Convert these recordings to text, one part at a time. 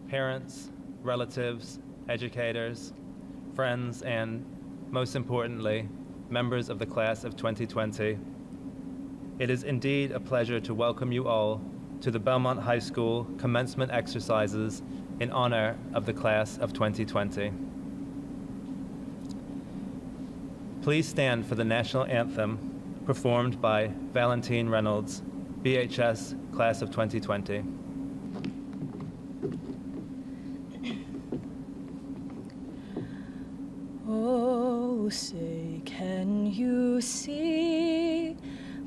parents, relatives, educators, friends, and most importantly, members of the class of 2020. It is indeed a pleasure to welcome you all to the Belmont High School commencement exercises in honor of the class of 2020. Please stand for the national anthem performed by Valentine Reynolds, BHS class of 2020. Oh, say, can you see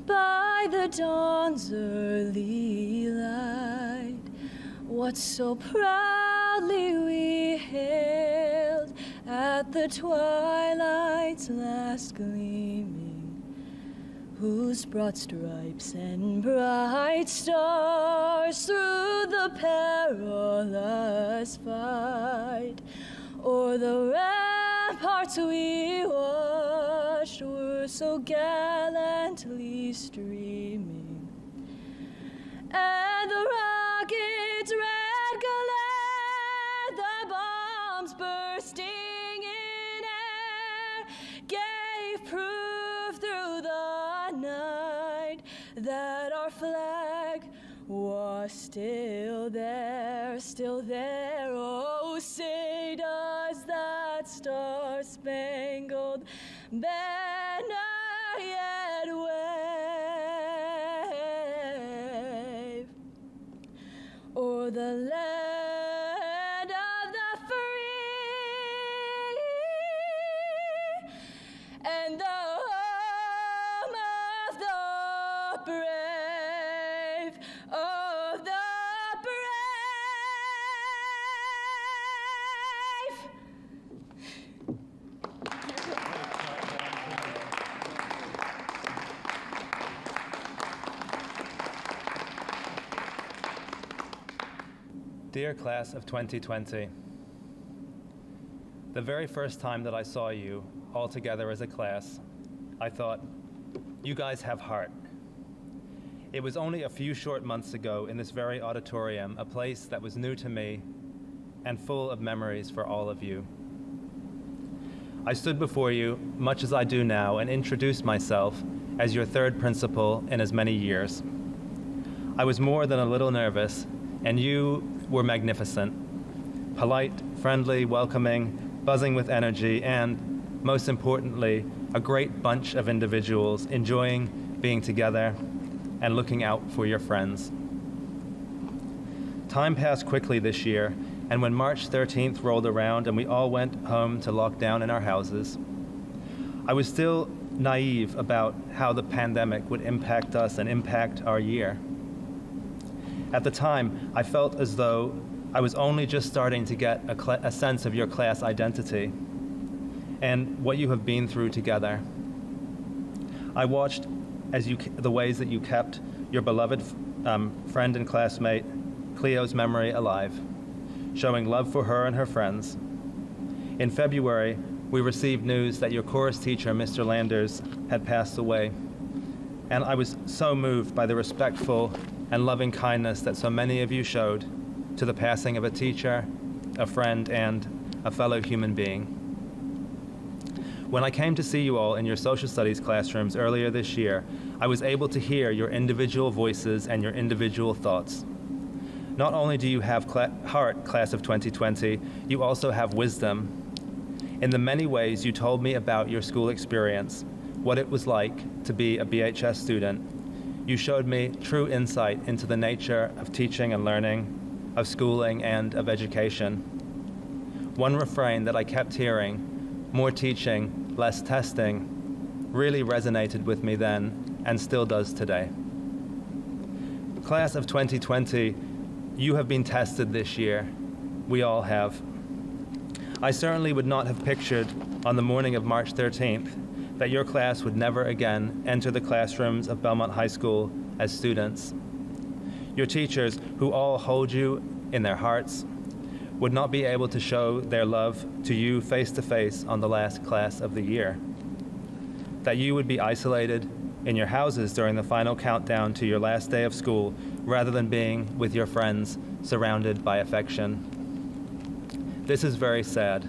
by the dawn's early light what so proudly we hailed at the twilight's last gleaming, whose broad stripes and bright stars through the perilous fight o'er the ramparts we watched were so gallantly streaming, and the rocket's red glare, the bombs bursting in air, gave proof through the night that our flag was still there, still there. Oh, say does that star-spangled banner yet wave o'er the land of the free and the home of the brave, of the brave. Dear class of 2020, the very first time that I saw you all together as a class, I thought, you guys have heart. It was only a few short months ago in this very auditorium, a place that was new to me and full of memories for all of you. I stood before you, much as I do now, and introduced myself as your third principal in as many years. I was more than a little nervous, and you were magnificent, polite, friendly, welcoming, buzzing with energy, and, most importantly, a great bunch of individuals enjoying being together and looking out for your friends. Time passed quickly this year, and when March 13th rolled around and we all went home to lock down in our houses, I was still naive about how the pandemic would impact us and impact our year. At the time, I felt as though I was only just starting to get a sense of your class identity and what you have been through together. I watched the ways that you kept your beloved friend and classmate, Cleo's memory alive, showing love for her and her friends. In February, we received news that your chorus teacher, Mr. Landers, had passed away. And I was so moved by the respectful and loving kindness that so many of you showed to the passing of a teacher, a friend, and a fellow human being. When I came to see you all in your social studies classrooms earlier this year, I was able to hear your individual voices and your individual thoughts. Not only do you have heart, class of 2020, you also have wisdom. In the many ways you told me about your school experience, what it was like to be a BHS student, you showed me true insight into the nature of teaching and learning, of schooling and of education. One refrain that I kept hearing, more teaching, less testing, really resonated with me then and still does today. Class of 2020, you have been tested this year. We all have. I certainly would not have pictured on the morning of March 13th that your class would never again enter the classrooms of Belmont High School as students. Your teachers, who all hold you in their hearts, would not be able to show their love to you face to face on the last class of the year. That you would be isolated in your houses during the final countdown to your last day of school rather than being with your friends surrounded by affection. This is very sad.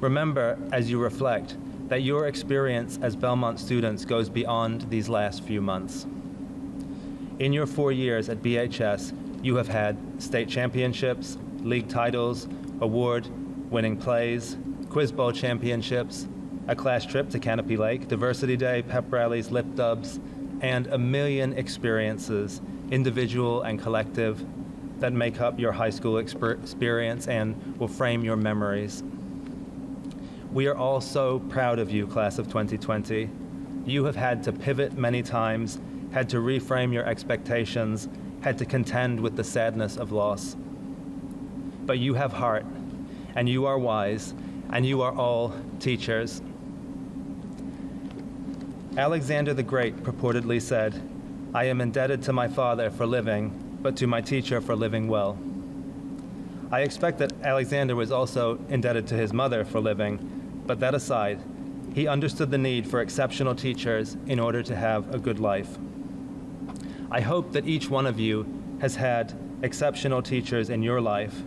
Remember, as you reflect, that your experience as Belmont students goes beyond these last few months. In your 4 years at BHS, you have had state championships, league titles, award-winning plays, quiz bowl championships, a class trip to Canopy Lake, Diversity Day, pep rallies, lip dubs, and a million experiences, individual and collective, that make up your high school experience and will frame your memories. We are all so proud of you, class of 2020. You have had to pivot many times, had to reframe your expectations, had to contend with the sadness of loss. But you have heart, and you are wise, and you are all teachers. Alexander the Great purportedly said, "I am indebted to my father for living, but to my teacher for living well." I expect that Alexander was also indebted to his mother for living, but that aside, he understood the need for exceptional teachers in order to have a good life. I hope that each one of you has had exceptional teachers in your life,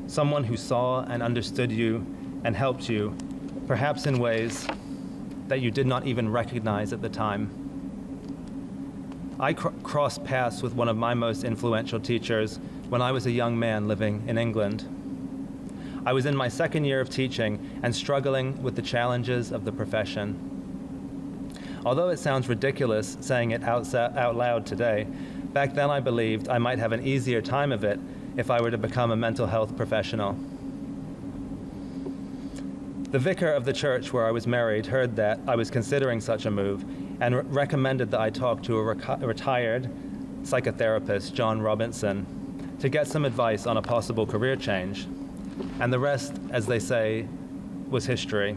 someone who saw and understood you and helped you, perhaps in ways that you did not even recognize at the time. I crossed paths with one of my most influential teachers when I was a young man living in England. I was in my second year of teaching and struggling with the challenges of the profession. Although it sounds ridiculous saying it out loud today, back then I believed I might have an easier time of it if I were to become a mental health professional. The vicar of the church where I was married heard that I was considering such a move and recommended that I talk to a retired psychotherapist, John Robinson, to get some advice on a possible career change. And the rest, as they say, was history.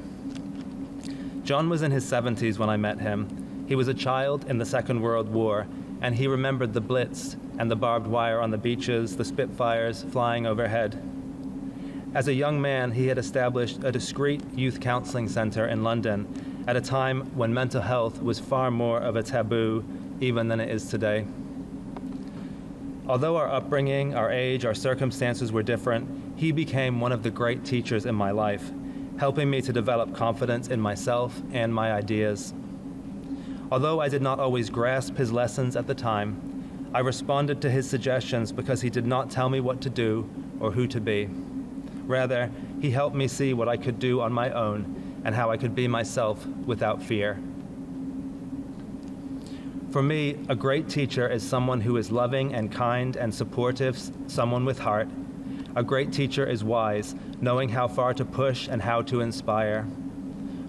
John was in his 70s when I met him. He was a child in the Second World War, and he remembered the Blitz and the barbed wire on the beaches, the Spitfires flying overhead. As a young man, he had established a discreet youth counseling center in London at a time when mental health was far more of a taboo even than it is today. Although our upbringing, our age, our circumstances were different, he became one of the great teachers in my life, helping me to develop confidence in myself and my ideas. Although I did not always grasp his lessons at the time, I responded to his suggestions because he did not tell me what to do or who to be. Rather, he helped me see what I could do on my own and how I could be myself without fear. For me, a great teacher is someone who is loving and kind and supportive, someone with heart. A great teacher is wise, knowing how far to push and how to inspire.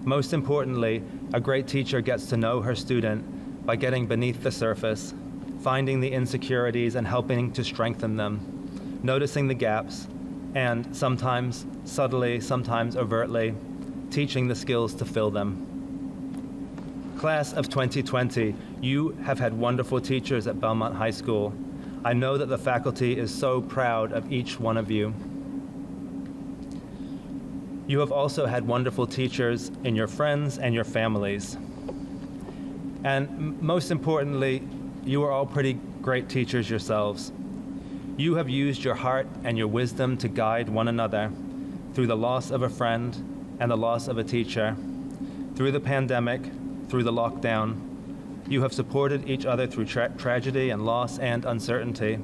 Most importantly, a great teacher gets to know her student by getting beneath the surface, finding the insecurities and helping to strengthen them, noticing the gaps, and sometimes subtly, sometimes overtly, teaching the skills to fill them. Class of 2020, you have had wonderful teachers at Belmont High School. I know that the faculty is so proud of each one of you. You have also had wonderful teachers in your friends and your families. And most importantly, you are all pretty great teachers yourselves. You have used your heart and your wisdom to guide one another through the loss of a friend and the loss of a teacher, through the pandemic, through the lockdown. You have supported each other through tragedy and loss and uncertainty.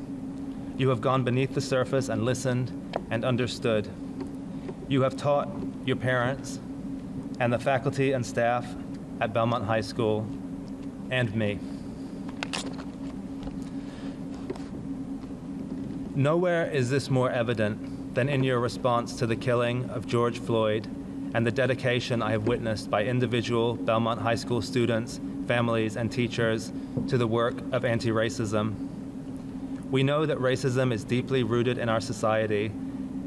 You have gone beneath the surface and listened and understood. You have taught your parents and the faculty and staff at Belmont High School and me. Nowhere is this more evident than in your response to the killing of George Floyd and the dedication I have witnessed by individual Belmont High School students, families, and teachers to the work of anti-racism. We know that racism is deeply rooted in our society,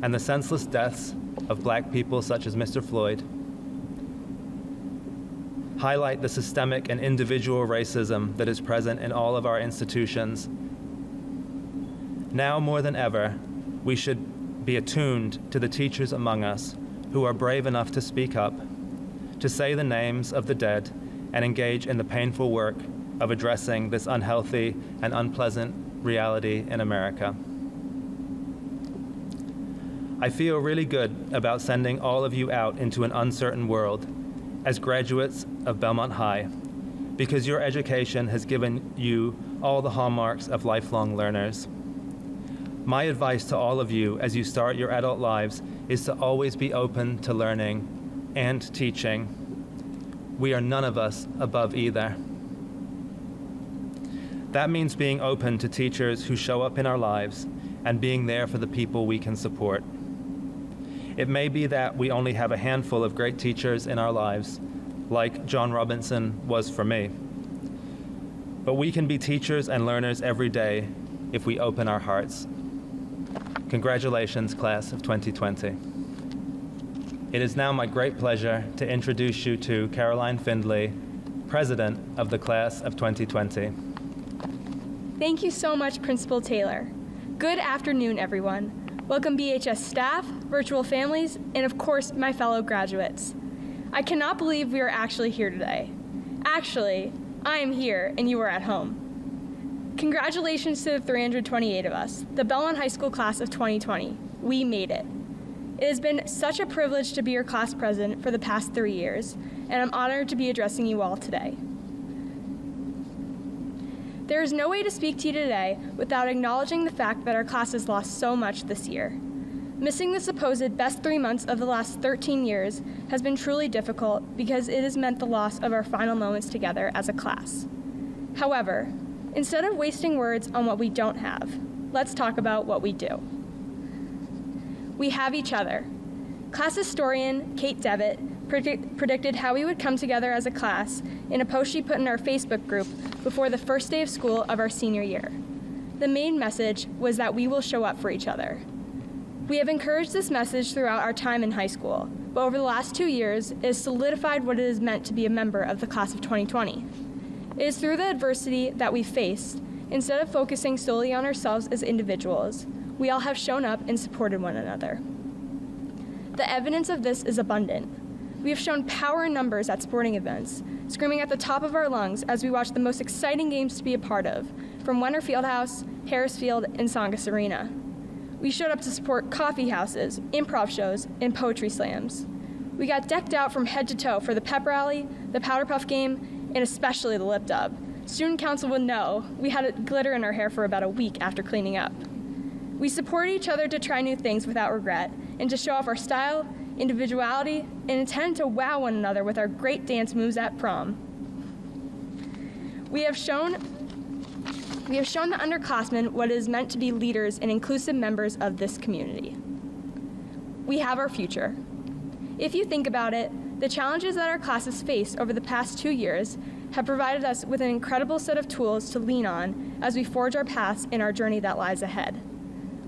and the senseless deaths of Black people such as Mr. Floyd highlight the systemic and individual racism that is present in all of our institutions. Now more than ever, we should be attuned to the teachers among us who are brave enough to speak up, to say the names of the dead, and engage in the painful work of addressing this unhealthy and unpleasant reality in America. I feel really good about sending all of you out into an uncertain world as graduates of Belmont High, because your education has given you all the hallmarks of lifelong learners. My advice to all of you as you start your adult lives is to always be open to learning and teaching. We are none of us above either. That means being open to teachers who show up in our lives and being there for the people we can support. It may be that we only have a handful of great teachers in our lives, like John Robinson was for me. But we can be teachers and learners every day if we open our hearts. Congratulations, class of 2020. It is now my great pleasure to introduce you to Caroline Findley, president of the class of 2020. Thank you so much, Principal Taylor. Good afternoon, everyone. Welcome BHS staff, virtual families, and of course, my fellow graduates. I cannot believe we are actually here today. Actually, I am here and you are at home. Congratulations to the 328 of us, the Belmont High School class of 2020. We made it. It has been such a privilege to be your class president for the past 3 years, and I'm honored to be addressing you all today. There is no way to speak to you today without acknowledging the fact that our class has lost so much this year. Missing the supposed best 3 months of the last 13 years has been truly difficult because it has meant the loss of our final moments together as a class. However, instead of wasting words on what we don't have, let's talk about what we do. We have each other. Class historian Kate Devitt predicted how we would come together as a class in a post she put in our Facebook group before the first day of school of our senior year. The main message was that we will show up for each other. We have encouraged this message throughout our time in high school, but over the last 2 years, it has solidified what it is meant to be a member of the class of 2020. It is through the adversity that we faced, instead of focusing solely on ourselves as individuals, we all have shown up and supported one another. The evidence of this is abundant. We have shown power in numbers at sporting events, screaming at the top of our lungs as we watch the most exciting games to be a part of, from Wenner Fieldhouse, Harris Field, and Tsongas Arena. We showed up to support coffee houses, improv shows, and poetry slams. We got decked out from head to toe for the pep rally, the powder puff game, and especially the lip dub. Student council would know we had glitter in our hair for about a week after cleaning up. We supported each other to try new things without regret and to show off our style, individuality, and intended to wow one another with our great dance moves at prom. We have shown the underclassmen what it is meant to be leaders and inclusive members of this community. We have our future. If you think about it, the challenges that our classes faced over the past 2 years have provided us with an incredible set of tools to lean on as we forge our paths in our journey that lies ahead.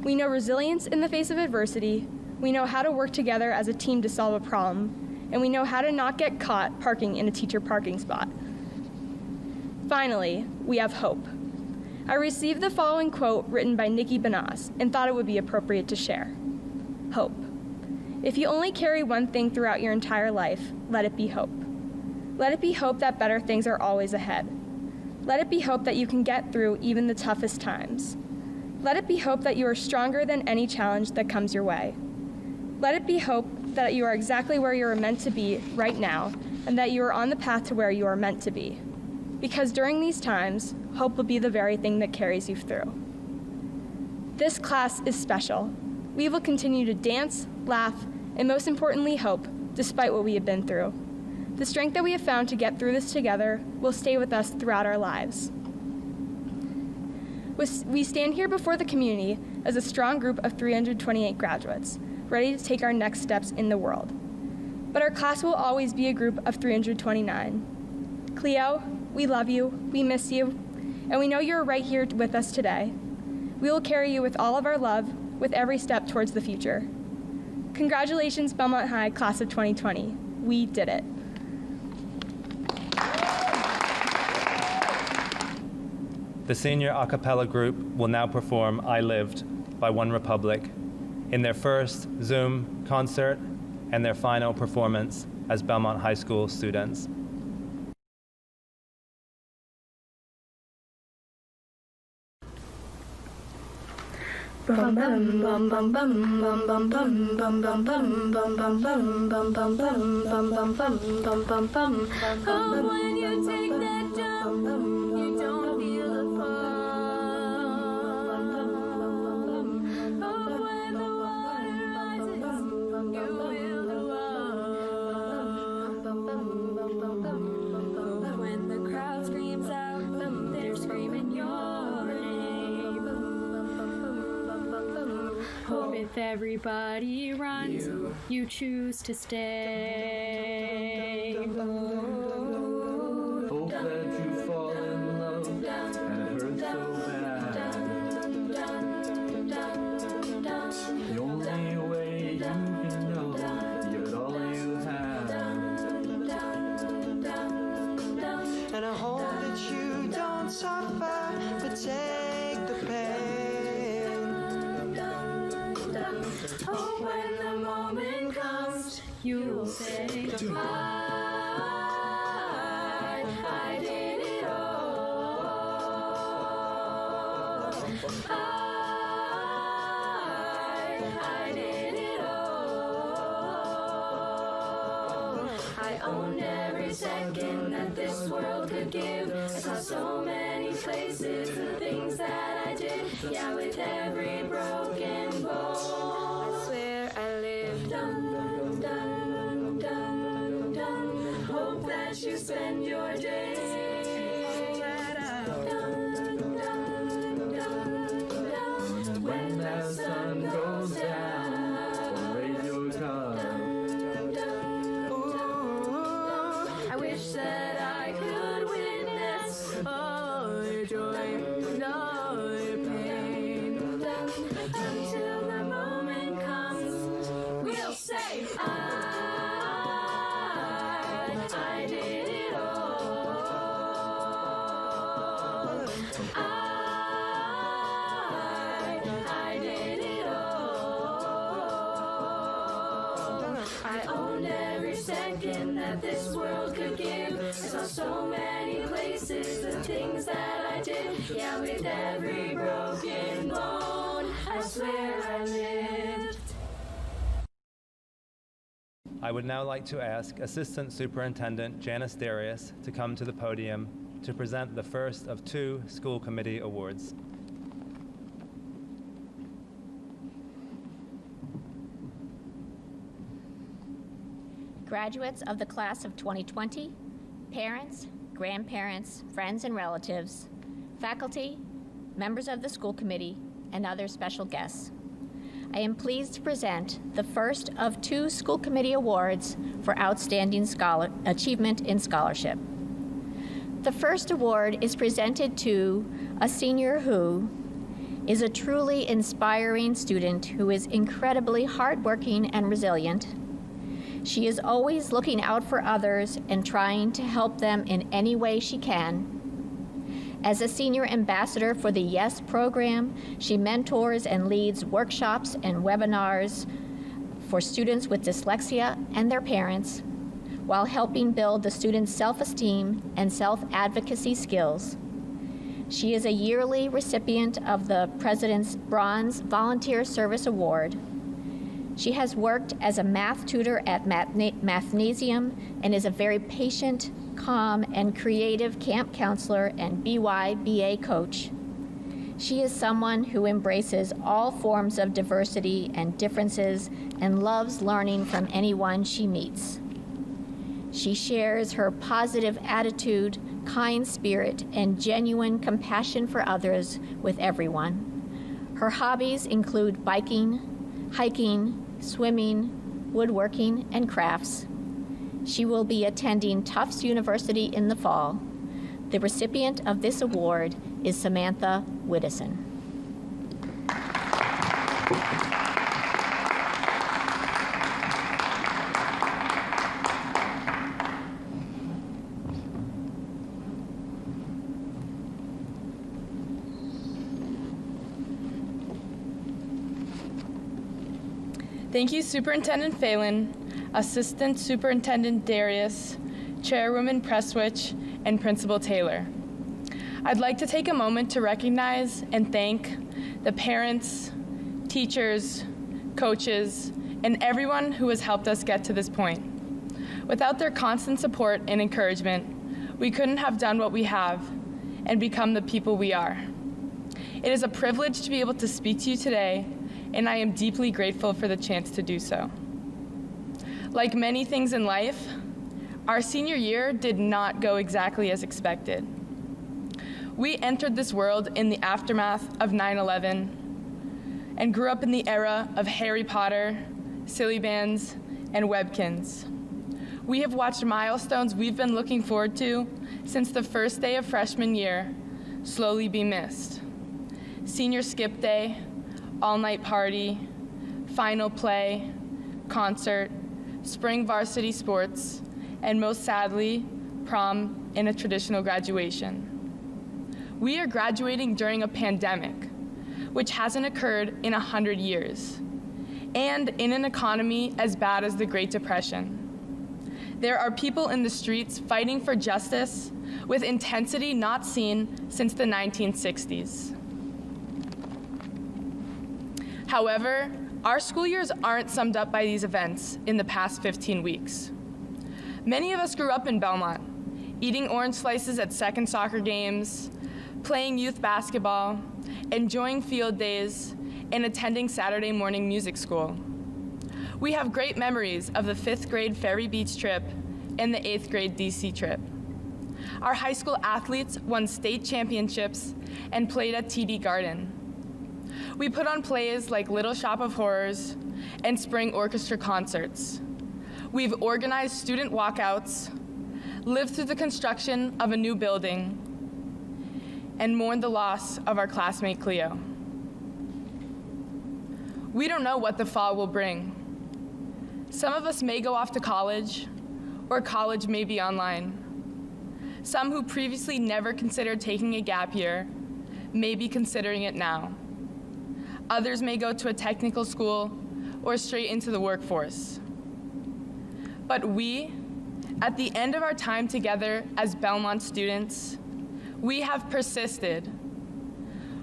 We know resilience in the face of adversity, we know how to work together as a team to solve a problem, and we know how to not get caught parking in a teacher parking spot. Finally, we have hope. I received the following quote written by Nikki Benas and thought it would be appropriate to share. Hope. If you only carry one thing throughout your entire life, let it be hope. Let it be hope that better things are always ahead. Let it be hope that you can get through even the toughest times. Let it be hope that you are stronger than any challenge that comes your way. Let it be hope that you are exactly where you are meant to be right now, and that you are on the path to where you are meant to be. Because during these times, hope will be the very thing that carries you through. This class is special. We will continue to dance, laugh, and most importantly, hope, despite what we have been through. The strength that we have found to get through this together will stay with us throughout our lives. We stand here before the community as a strong group of 328 graduates, ready to take our next steps in the world. But our class will always be a group of 329. Cleo, we love you, we miss you, and we know you're right here with us today. We will carry you with all of our love, with every step towards the future. Congratulations, Belmont High, class of 2020. We did it. The senior a cappella group will now perform I Lived by One Republic in their first Zoom concert and their final performance as Belmont High School students. when you take that jump, you don't feel the fall. Oh, when the water rises, you feel the wall. When the crowd screams out, they're screaming your name. Oh, if everybody runs, you choose to stay. Hope that you fall in love and it hurts so bad. The only way you can know you're all you have. And I hope that you don't suffer, but take the pain. Oh, when the moment comes, you'll say, I did it all. I did it all. I owned every second that this world could give. I saw so many places, the things that I did. Yeah, with every broken bone, I swear I lived. Dun, dun, dun, dun. Hope that you spend your days. When that sun goes down, raise your cup. I wish that I could witness all your joy, all your pain. Until the moment comes, we'll say, I did it all. I did it all. I owned every second that this world could give. I saw so many places, the things that I did. Yeah, with every broken bone, I swear I lived. I would now like to ask Assistant Superintendent Janice Darius to come to the podium to present the first of 2 school committee awards. Graduates of the class of 2020, parents, grandparents, friends and relatives, faculty, members of the school committee, and other special guests. I am pleased to present the first of 2 school committee awards for outstanding achievement in scholarship. The first award is presented to a senior who is a truly inspiring student who is incredibly hardworking and resilient. She is always looking out for others and trying to help them in any way she can. As a senior ambassador for the YES program, she mentors and leads workshops and webinars for students with dyslexia and their parents, while helping build the students' self-esteem and self-advocacy skills. She is a yearly recipient of the President's Bronze Volunteer Service Award. She has worked as a math tutor at Mathnasium and is a very patient, calm, and creative camp counselor and BYBA coach. She is someone who embraces all forms of diversity and differences and loves learning from anyone she meets. She shares her positive attitude, kind spirit, and genuine compassion for others with everyone. Her hobbies include biking, hiking, swimming, woodworking, and crafts. She will be attending Tufts University in the fall. The recipient of this award is Samantha Widdison. Thank you, Superintendent Phelan, Assistant Superintendent Darius, Chairwoman Prestwich, and Principal Taylor. I'd like to take a moment to recognize and thank the parents, teachers, coaches, and everyone who has helped us get to this point. Without their constant support and encouragement, we couldn't have done what we have and become the people we are. It is a privilege to be able to speak to you today, and I am deeply grateful for the chance to do so. Like many things in life, our senior year did not go exactly as expected. We entered this world in the aftermath of 9/11 and grew up in the era of Harry Potter, silly bands, and Webkins. We have watched milestones we've been looking forward to since the first day of freshman year slowly be missed. Senior skip day, all-night party, final play, concert, spring varsity sports, and most sadly, prom and a traditional graduation. We are graduating during a pandemic, which hasn't occurred in 100 years, and in an economy as bad as the Great Depression. There are people in the streets fighting for justice with intensity not seen since the 1960s. However, our school years aren't summed up by these events in the past 15 weeks. Many of us grew up in Belmont, eating orange slices at second soccer games, playing youth basketball, enjoying field days, and attending Saturday morning music school. We have great memories of the 5th grade Ferry Beach trip and the 8th grade DC trip. Our high school athletes won state championships and played at TD Garden. We put on plays like Little Shop of Horrors and spring orchestra concerts. We've organized student walkouts, lived through the construction of a new building, and mourned the loss of our classmate Cleo. We don't know what the fall will bring. Some of us may go off to college, or college may be online. Some who previously never considered taking a gap year may be considering it now. Others may go to a technical school or straight into the workforce. But we, at the end of our time together as Belmont students, we have persisted,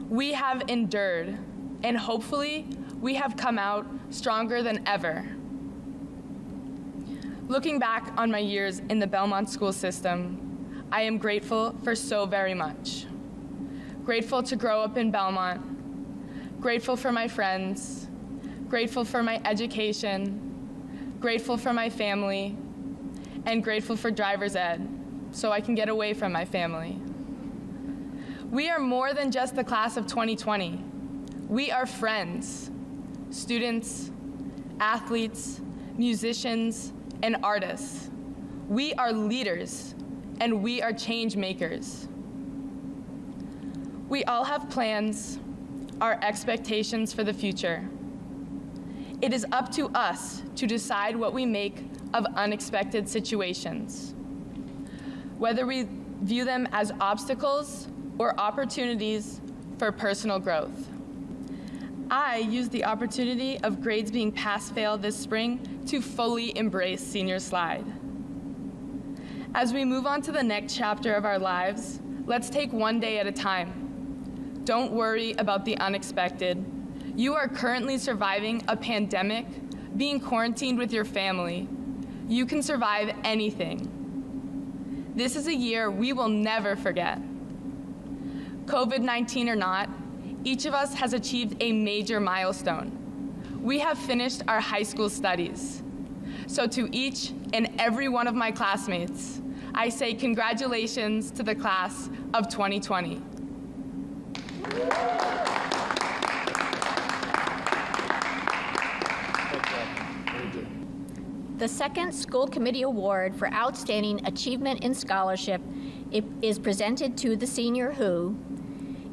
we have endured, and hopefully we have come out stronger than ever. Looking back on my years in the Belmont school system, I am grateful for so very much. Grateful to grow up in Belmont, grateful for my friends, grateful for my education, grateful for my family, and grateful for driver's ed, so I can get away from my family. We are more than just the class of 2020. We are friends, students, athletes, musicians, and artists. We are leaders, and we are change makers. We all have plans, our expectations for the future. It is up to us to decide what we make of unexpected situations, whether we view them as obstacles or opportunities for personal growth. I used the opportunity of grades being pass-fail this spring to fully embrace Senior Slide. As we move on to the next chapter of our lives, let's take one day at a time. Don't worry about the unexpected. You are currently surviving a pandemic, being quarantined with your family. You can survive anything. This is a year we will never forget. COVID-19 or not, each of us has achieved a major milestone. We have finished our high school studies. So to each and every one of my classmates, I say congratulations to the class of 2020. The second School Committee Award for Outstanding Achievement in Scholarship is presented to the senior who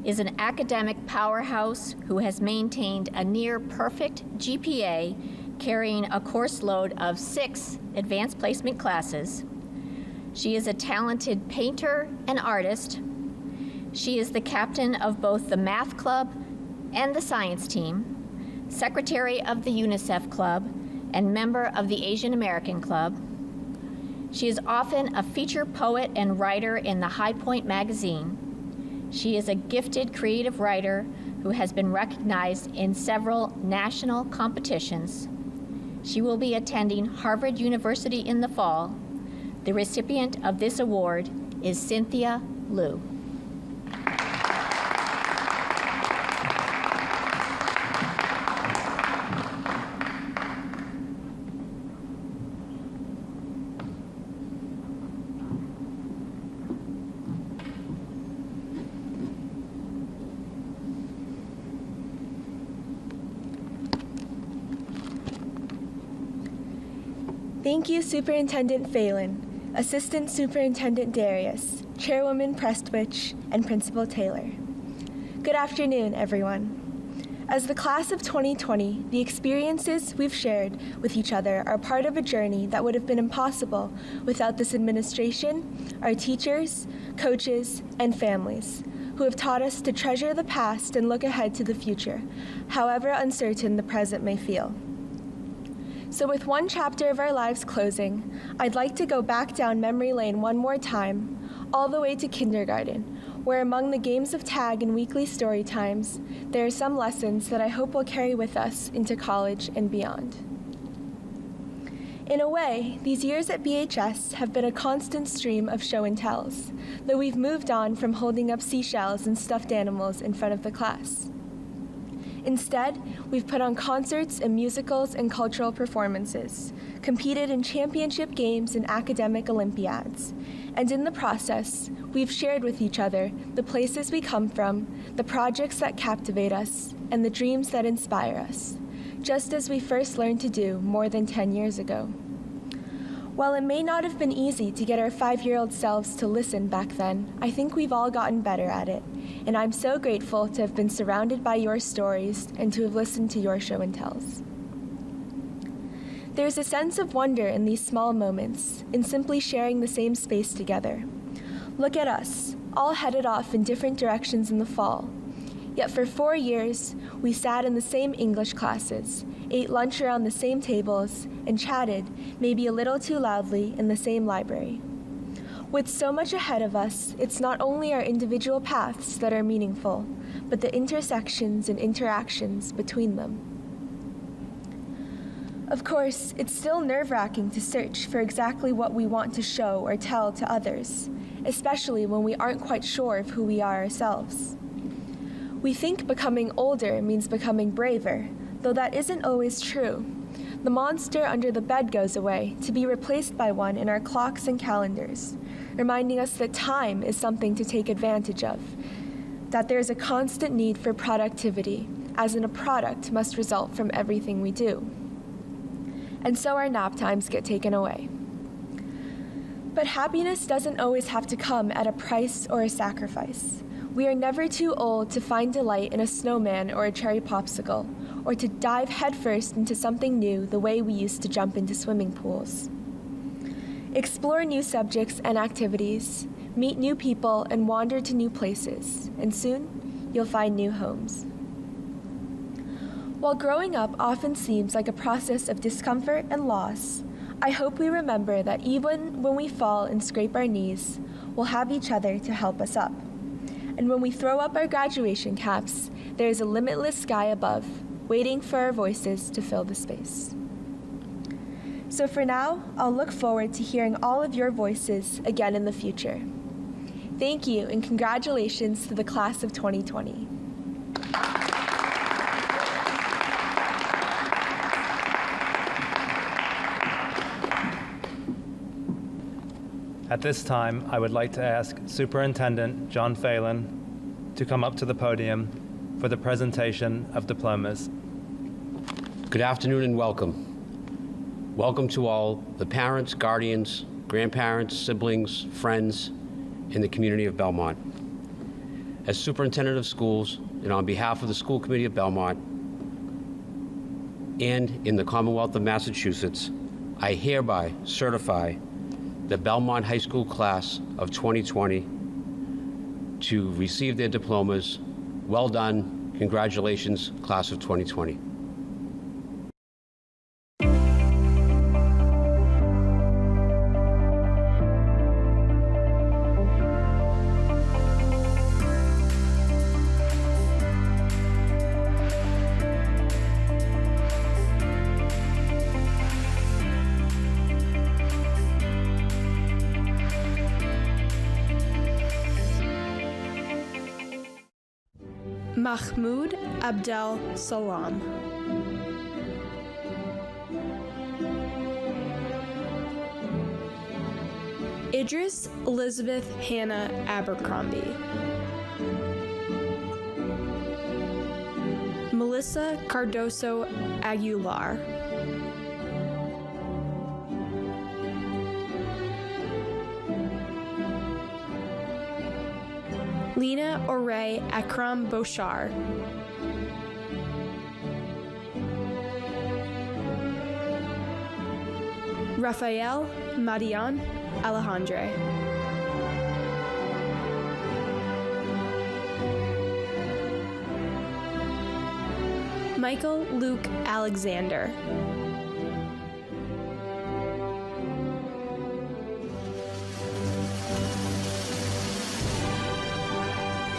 is an academic powerhouse who has maintained a near-perfect GPA, carrying a course load of 6 advanced placement classes. She is a talented painter and artist. She is the captain of both the math club and the science team, secretary of the UNICEF Club, and member of the Asian American Club. She is often a feature poet and writer in the High Point magazine. She is a gifted creative writer who has been recognized in several national competitions. She will be attending Harvard University in the fall. The recipient of this award is Cynthia Liu. Thank you, Superintendent Phelan, Assistant Superintendent Darius, Chairwoman Prestwich, and Principal Taylor. Good afternoon, everyone. As the class of 2020, the experiences we've shared with each other are part of a journey that would have been impossible without this administration, our teachers, coaches, and families, who have taught us to treasure the past and look ahead to the future, however uncertain the present may feel. So with one chapter of our lives closing, I'd like to go back down memory lane one more time, all the way to kindergarten, where among the games of tag and weekly story times, there are some lessons that I hope will carry with us into college and beyond. In a way, these years at BHS have been a constant stream of show and tells, though we've moved on from holding up seashells and stuffed animals in front of the class. Instead, we've put on concerts and musicals and cultural performances, competed in championship games and academic Olympiads, and in the process, we've shared with each other the places we come from, the projects that captivate us, and the dreams that inspire us, just as we first learned to do more than 10 years ago. While it may not have been easy to get our 5-year-old selves to listen back then, I think we've all gotten better at it, and I'm so grateful to have been surrounded by your stories and to have listened to your show and tells. There's a sense of wonder in these small moments, in simply sharing the same space together. Look at us, all headed off in different directions in the fall. Yet for 4 years, we sat in the same English classes, ate lunch around the same tables, and chatted, maybe a little too loudly, in the same library. With so much ahead of us, it's not only our individual paths that are meaningful, but the intersections and interactions between them. Of course, it's still nerve-wracking to search for exactly what we want to show or tell to others, especially when we aren't quite sure of who we are ourselves. We think becoming older means becoming braver, though that isn't always true. The monster under the bed goes away, to be replaced by one in our clocks and calendars, reminding us that time is something to take advantage of, that there's a constant need for productivity, as in a product must result from everything we do. And so our nap times get taken away. But happiness doesn't always have to come at a price or a sacrifice. We are never too old to find delight in a snowman or a cherry popsicle, or to dive headfirst into something new the way we used to jump into swimming pools. Explore new subjects and activities, meet new people, and wander to new places, and soon you'll find new homes. While growing up often seems like a process of discomfort and loss, I hope we remember that even when we fall and scrape our knees, we'll have each other to help us up. And when we throw up our graduation caps, there is a limitless sky above, waiting for our voices to fill the space. So for now, I'll look forward to hearing all of your voices again in the future. Thank you, and congratulations to the class of 2020. At this time, I would like to ask Superintendent John Phelan to come up to the podium for the presentation of diplomas. Good afternoon and welcome. Welcome to all the parents, guardians, grandparents, siblings, friends in the community of Belmont. As Superintendent of Schools, and on behalf of the School Committee of Belmont, and in the Commonwealth of Massachusetts, I hereby certify the Belmont High School class of 2020 to receive their diplomas. Well done. Congratulations, class of 2020. Mahmoud Abdel Salam. Idris Elizabeth Hannah Abercrombie. Melissa Cardoso Aguilar. Lena Oray Akram Boshar. Rafael Madian Alejandre. Michael Luke Alexander.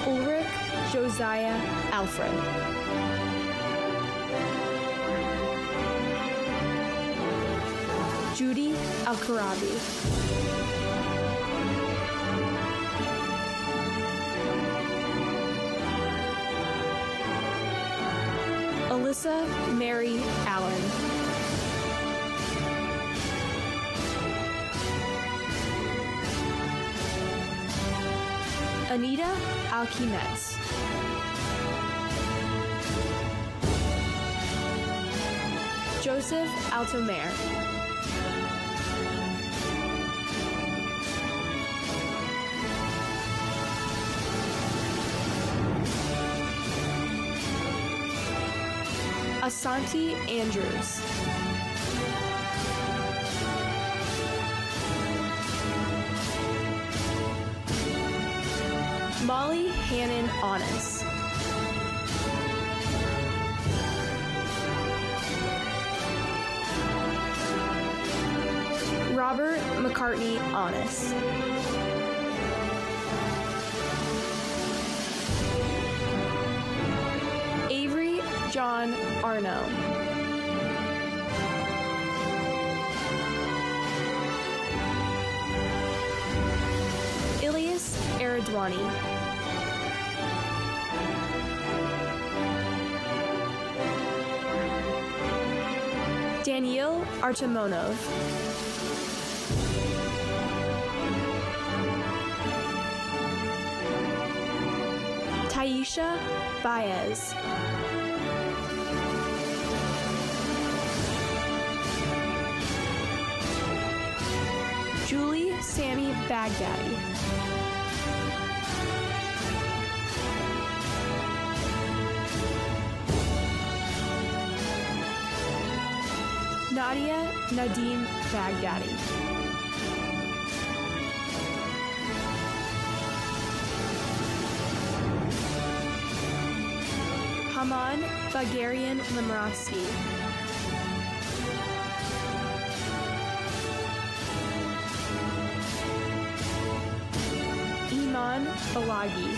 Ulrich Josiah Alfred. Judy Al-Karabi. Alyssa Mary Allen. Anita Alquimetz. Joseph Altomer. Asante Andrews. Molly Hannon Honest. Robert McCartney Honest. Avery John Arno. Ilias Aradwani. Daniil Artemonov. Taisha Baez. Julie Sammy Baghdadi. Nadia Nadim Baghdadi. Haman Bagarian Limrowski. Iman Balagi.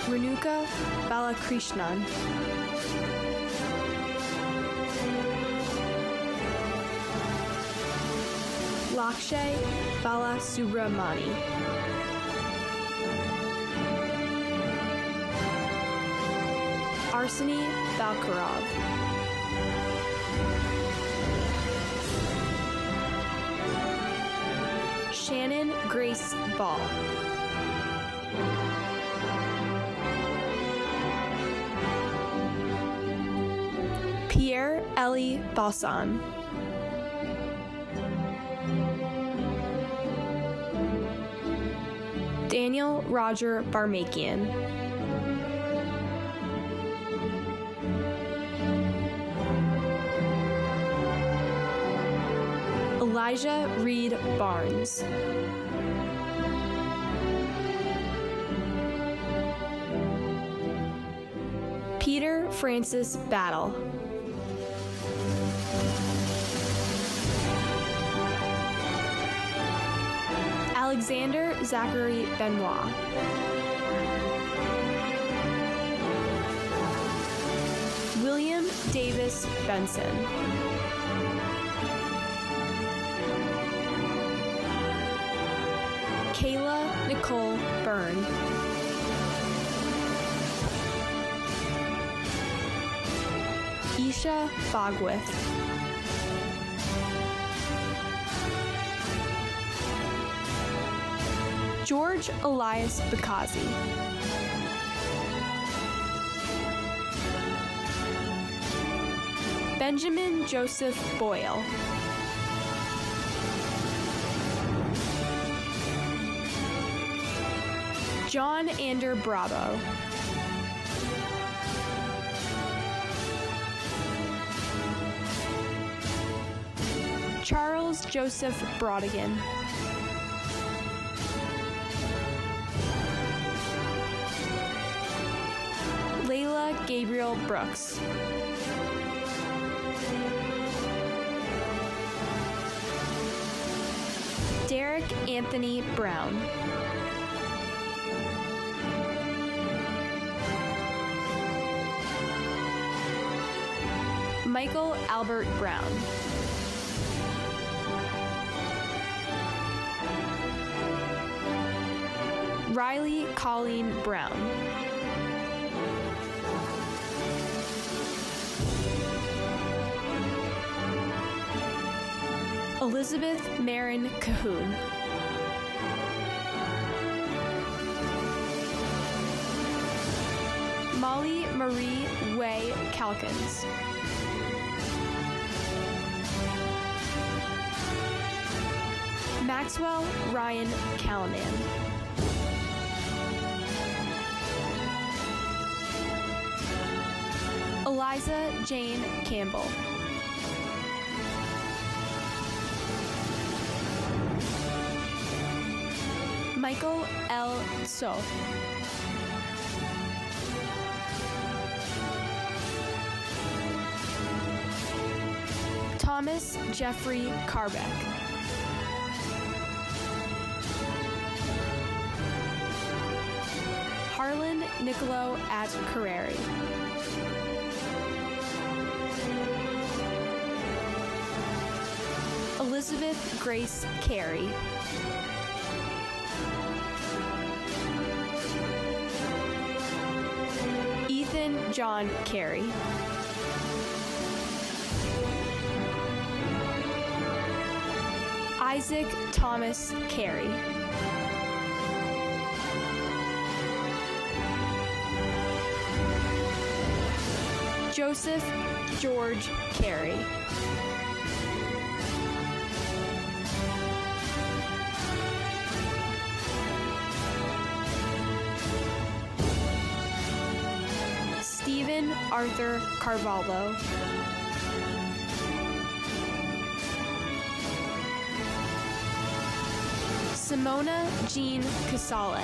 Renuka Balakrishnan. Lakshay Balasubramani. Arseny Balkarov. Shannon Grace Ball. Pierre Ellie Balsan. Daniel Roger Barmakian. Elijah Reed Barnes. Peter Francis Battle. Alexander Zachary Benoit. William Davis Benson. Kayla Nicole Byrne. Isha Bogwith. George Elias Bakazi. Benjamin Joseph Boyle. John Ander Bravo. Charles Joseph Brodigan. Layla Gabriel Brooks. Derek Anthony Brown. Michael Albert Brown. Riley Colleen Brown. Elizabeth Marin Cahoon. Molly Marie Way Calkins. Maxwell Ryan Callanan. Eliza Jane Campbell. Michael L. So. Thomas Jeffrey Carbeck. Harlan Nicolo at Carreri. Elizabeth Grace Carey. Ethan John Carey. Isaac Thomas Carey. Joseph George Carey. Stephen Arthur Carvalho. Simona Jean Casale.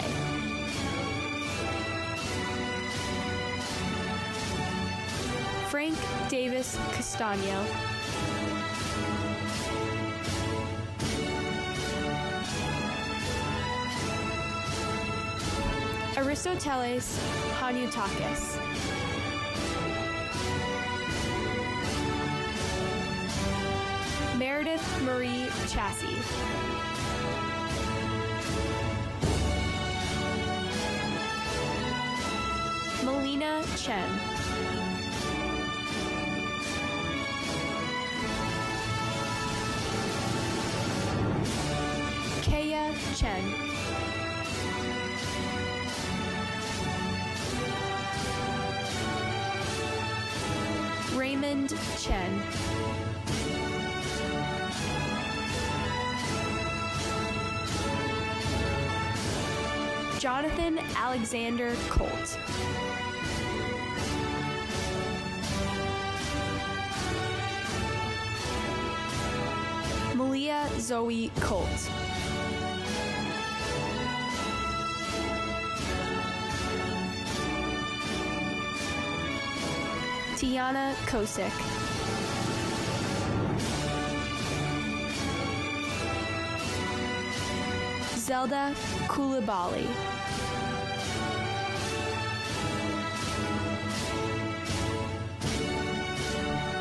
Frank Davis Castano. Aristoteles Hanoutakis. Meredith Marie Chassie. Melina Chen. Kaya Chen. Raymond Chen. Jonathan Alexander Colt. Malia Zoe Colt. Tiana Kosick. Zelda Koulibaly.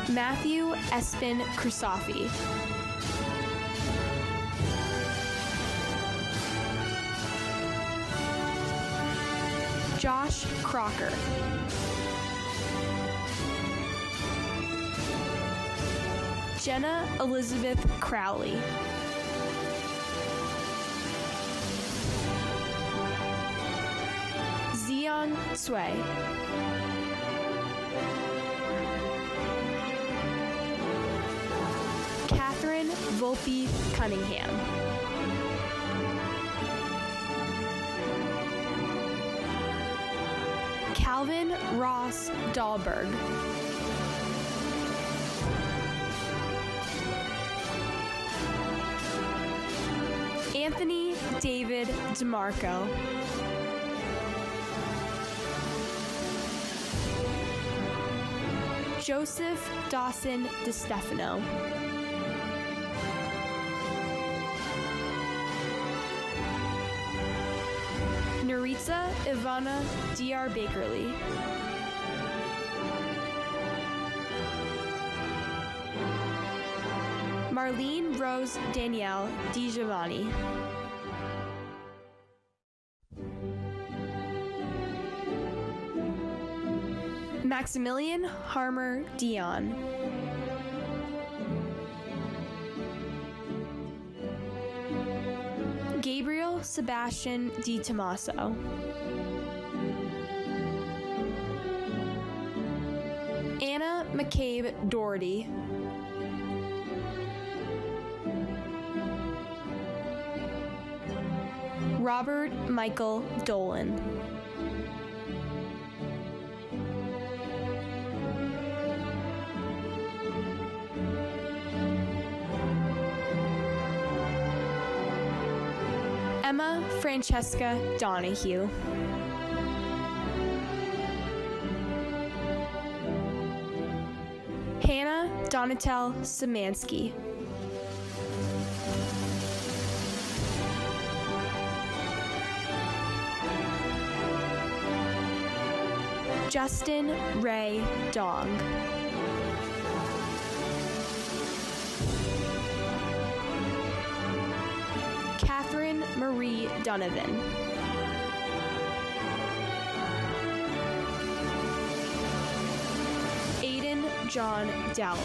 Matthew Espin Krusafi. Josh Crocker. Jenna Elizabeth Crowley. Zion Sway. Catherine Volpe Cunningham. Calvin Ross Dahlberg. Anthony David DeMarco. Joseph Dawson DeStefano. Naritza Ivana D.R. Bakerly. Marlene Rose Danielle DiGiovanni. Maximilian Harmer Dion. Gabriel Sebastian Di Tommaso. Anna McCabe Doherty. Robert Michael Dolan. Emma Francesca Donahue. Hannah Donatel Szymanski. Justin Ray Dong. Catherine Marie Donovan. Aiden John Dowling.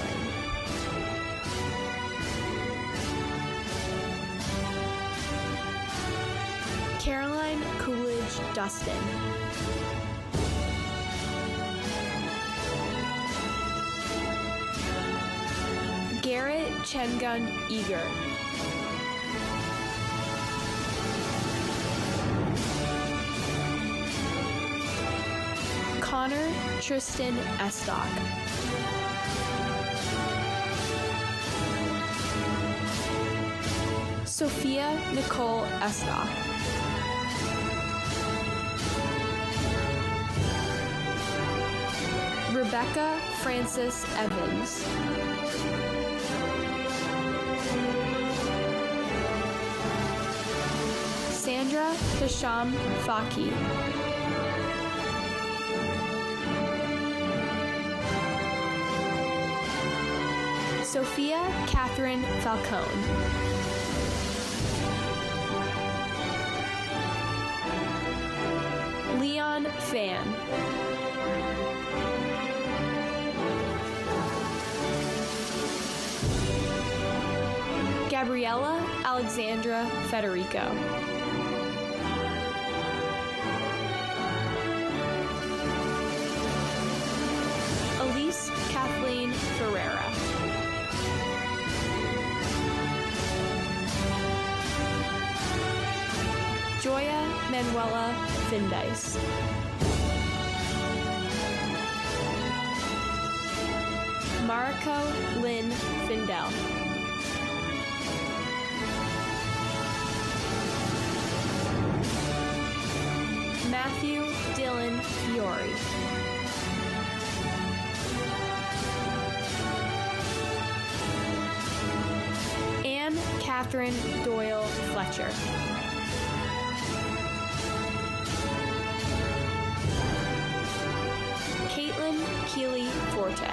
Caroline Coolidge Dustin. Garrett Chengun Eager. Connor Tristan Estock. Sophia Nicole Estock. Rebecca Frances Evans. Sandra Hisham Faki. Sophia Catherine Falcone. Leon Fan. Gabriella Alexandra Federico. Elise Kathleen Ferreira. Joya Manuela Findice. Mariko Lynn Findell. Matthew Dylan Fiore. Anne Catherine Doyle Fletcher. Caitlin Keeley Forte.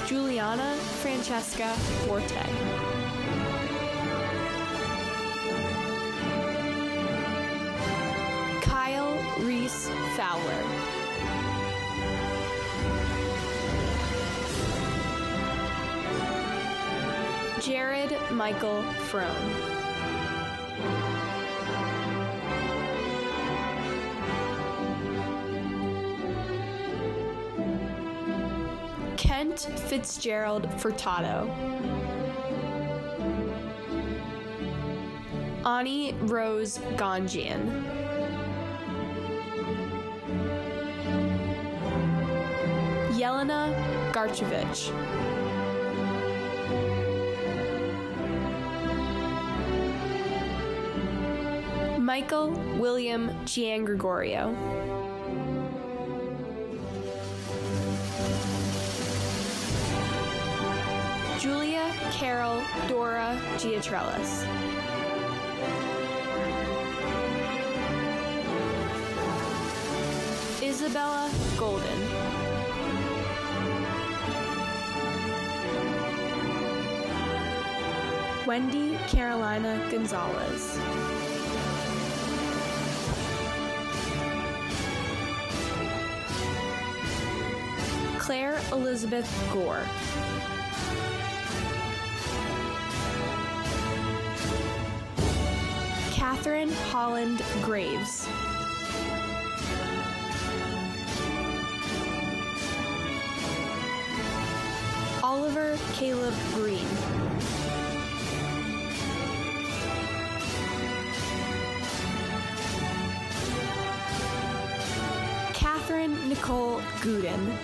Juliana Francesca Forte. Jared Michael Frone. Kent Fitzgerald Furtado. Ani Rose Ganjian. Yelena Garchevich. Michael William Giangregorio. Julia Carol Dora Giatrellis. Isabella Golden. Wendy Carolina Gonzalez. Claire Elizabeth Gore. Catherine Holland Graves. Oliver Caleb Green. Catherine Nicole Gooden.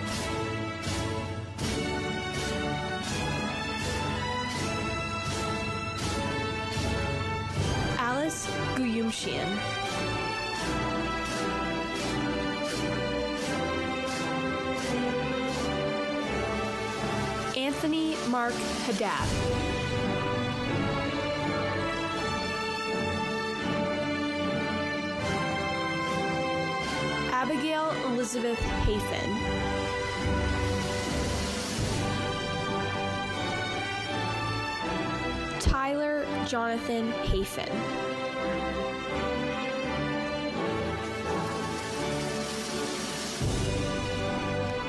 Alice Guyumshian. Anthony Mark Haddad. Abigail Elizabeth Hayfen. Tyler Jonathan Hayfen.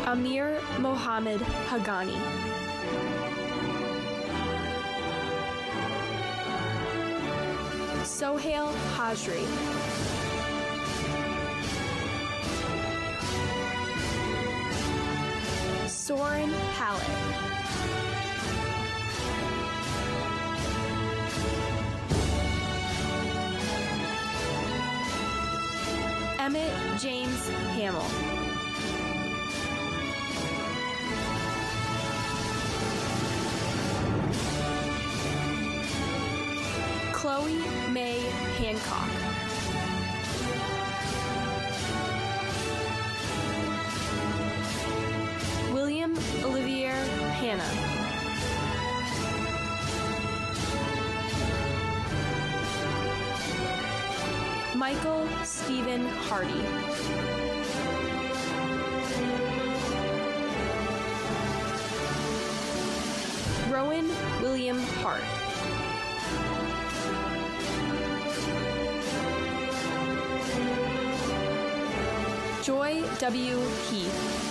Amir Mohammed Hagani. Sohail Hajri. Soren Hallett. Emmett James Hamill. Chloe May Hancock. William Olivier Hanna. Michael Stephen Hardy. Rowan William Hart. Joy W. Heath.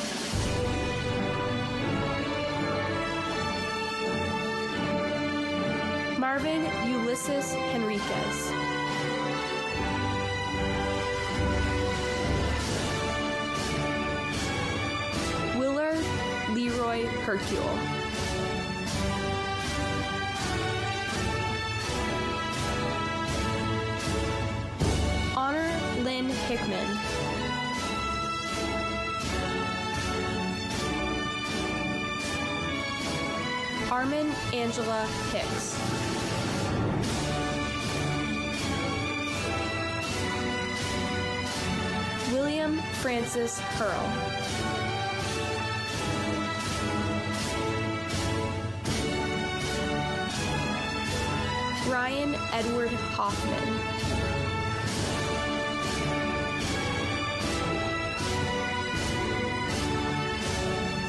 Marvin Ulysses Henriquez. Willard Leroy Hercule. Honor Lynn Hickman. Armin Angela Hicks. William Francis Hurl. Ryan Edward Hoffman.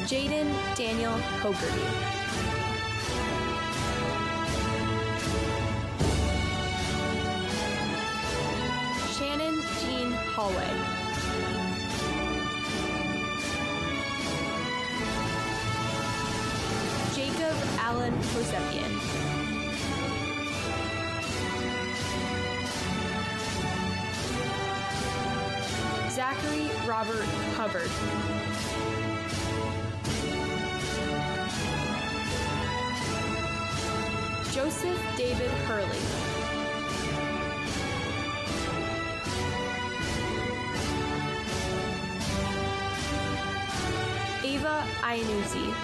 Jaden Daniel Hogarty. Shannon Jean Hallway. Jacob Allen Hosepian. Zachary Robert Hubbard. Joseph David Hurley. Ava Iannuzzi.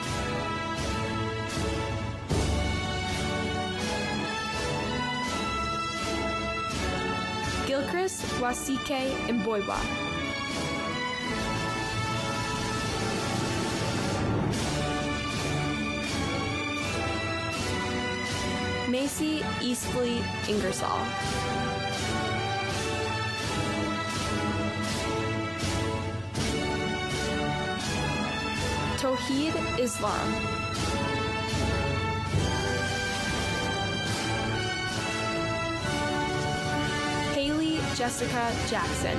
Gilchrist Wasike Mboiba. Macy Eastley Ingersoll. Tauheed Islam. Haley Jessica Jackson.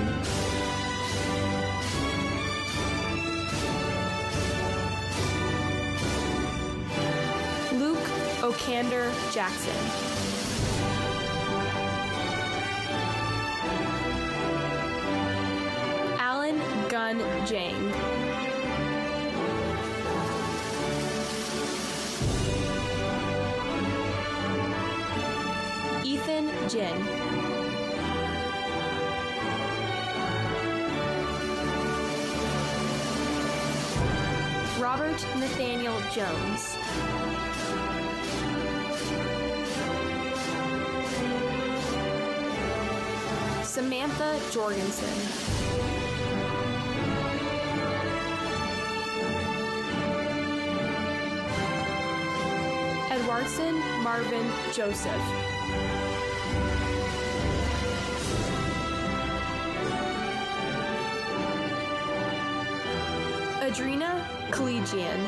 Luke Okander Jackson. Alan Gunn Jang. Ethan Jin. Robert Nathaniel Jones. Samantha Jorgensen. Edwardson Marvin Joseph. Adrena Collegian.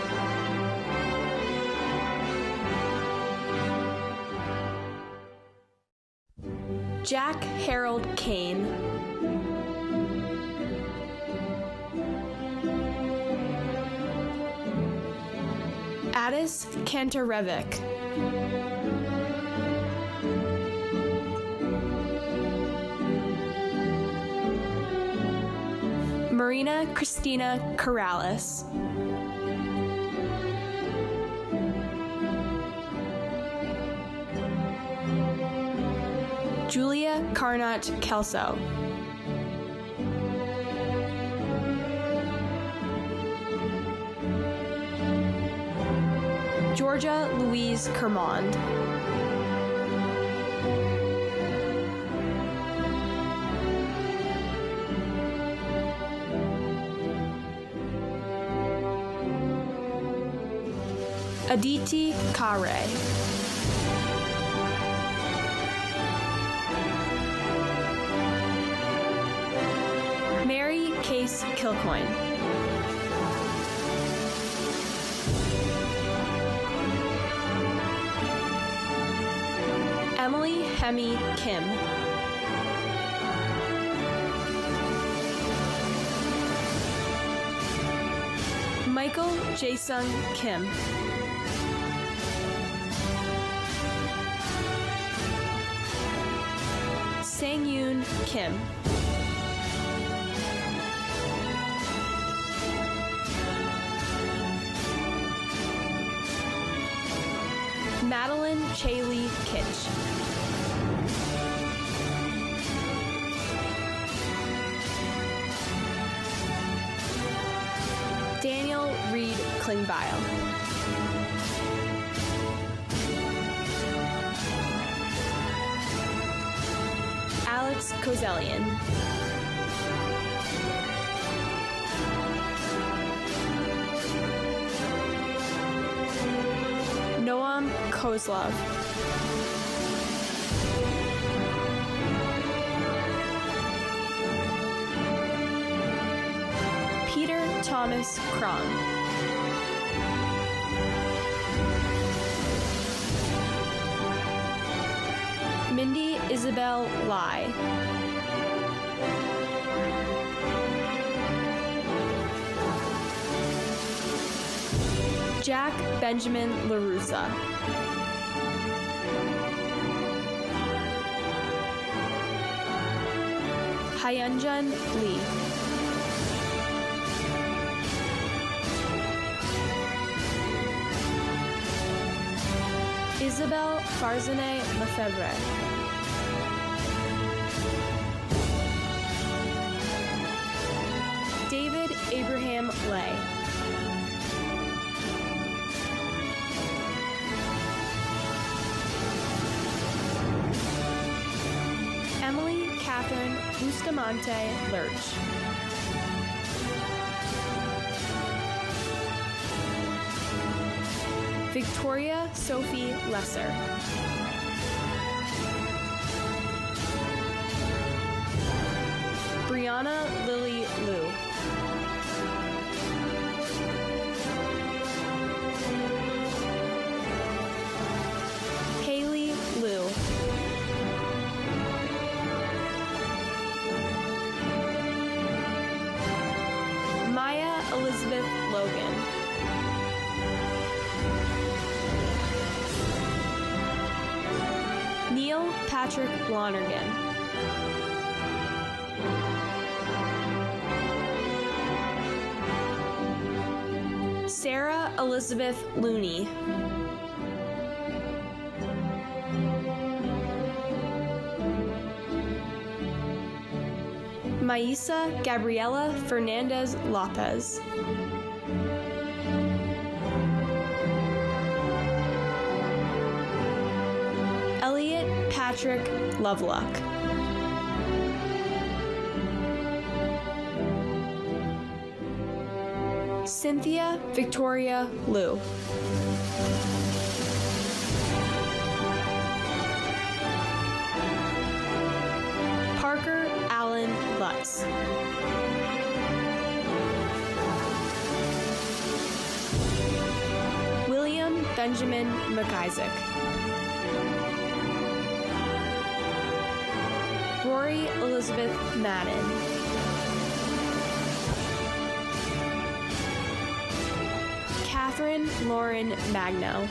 Jack Harold Kane. Addis Kantarevic. Marina Christina Corrales. Julia Carnot Kelso. Georgia Louise Kermond. Aditi Kare. Mary Case Kilcoyne. Emily Hemi Kim. Michael Jaesung Kim. Sang-yoon Kim. Madeline Chaley Kitch. Daniel Reed Klingbeil. Alex Kozelian. Noam Kozlov. Peter Thomas Cron. Mindy Isabel Lai. Jack Benjamin LaRussa. Hyunjun Lee. Isabelle Farzaneh Lefebvre. David Abraham Lay. Emily Catherine Bustamante Lurch. Victoria Sophie Lesser. Brianna Lily Liu. Haley Liu. Maya Elizabeth Logan. Neil Patrick Lonergan. Sarah Elizabeth Looney. Maisa Gabriela Fernandez Lopez. Elliot Patrick Lovelock. Cynthia Victoria Liu. Parker Allen Lutz. William Benjamin McIsaac. Rory Elizabeth Madden. Catherine Lauren Magno.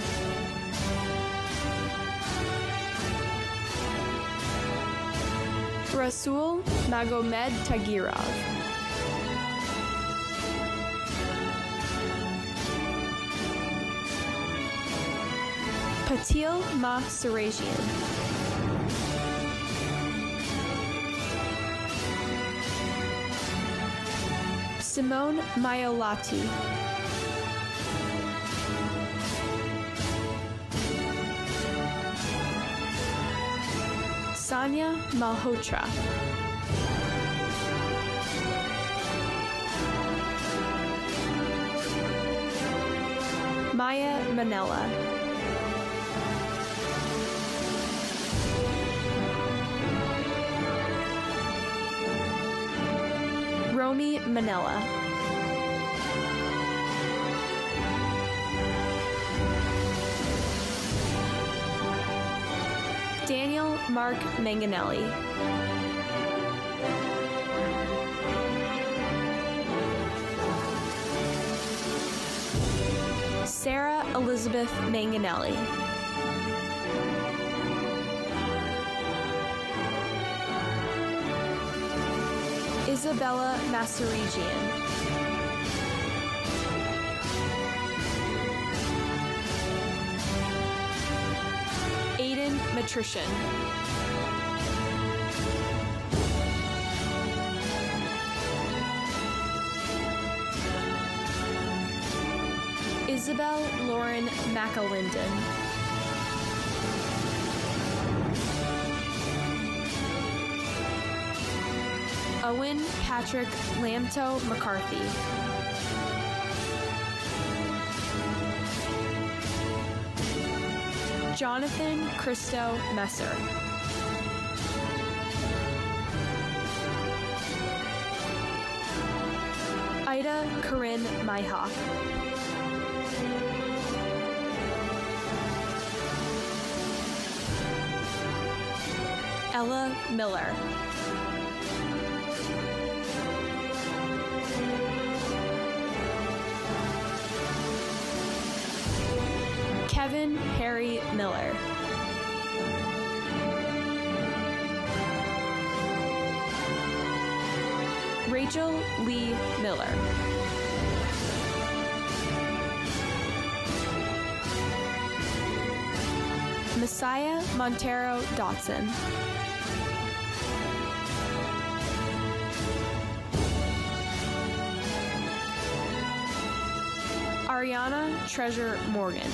Rasul Magomed Tagirov. Patil Ma Sarajian. Simone Maiolati. Sanya Malhotra. Maya Manella. Romy Manella. Daniel Mark Manganelli. Sarah Elizabeth Manganelli. Isabella Massarigian. Aiden Matrician. Isabel Lauren McAlinden. Owen Patrick Lamto McCarthy. Jonathan Christo Messer. Ida Corinne Myhawk. Ella Miller. Kevin Harry Miller. Rachel Lee Miller. Messiah Montero Dotson. Ariana Treasure Morgan.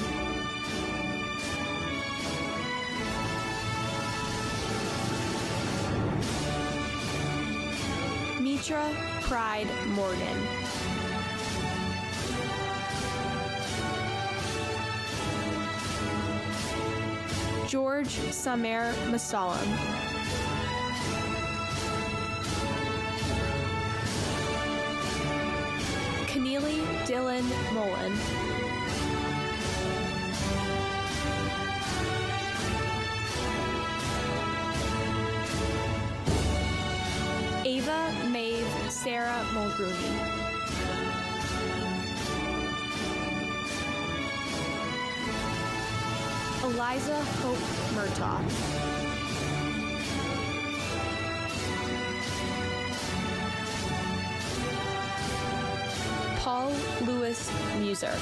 Mitra Pride Morgan. George Samer Masalam. Keneally Dylan Mullen. Ava Maeve Sarah Mulrooney. Eliza Hope Murtaugh. Paul Lewis Muser.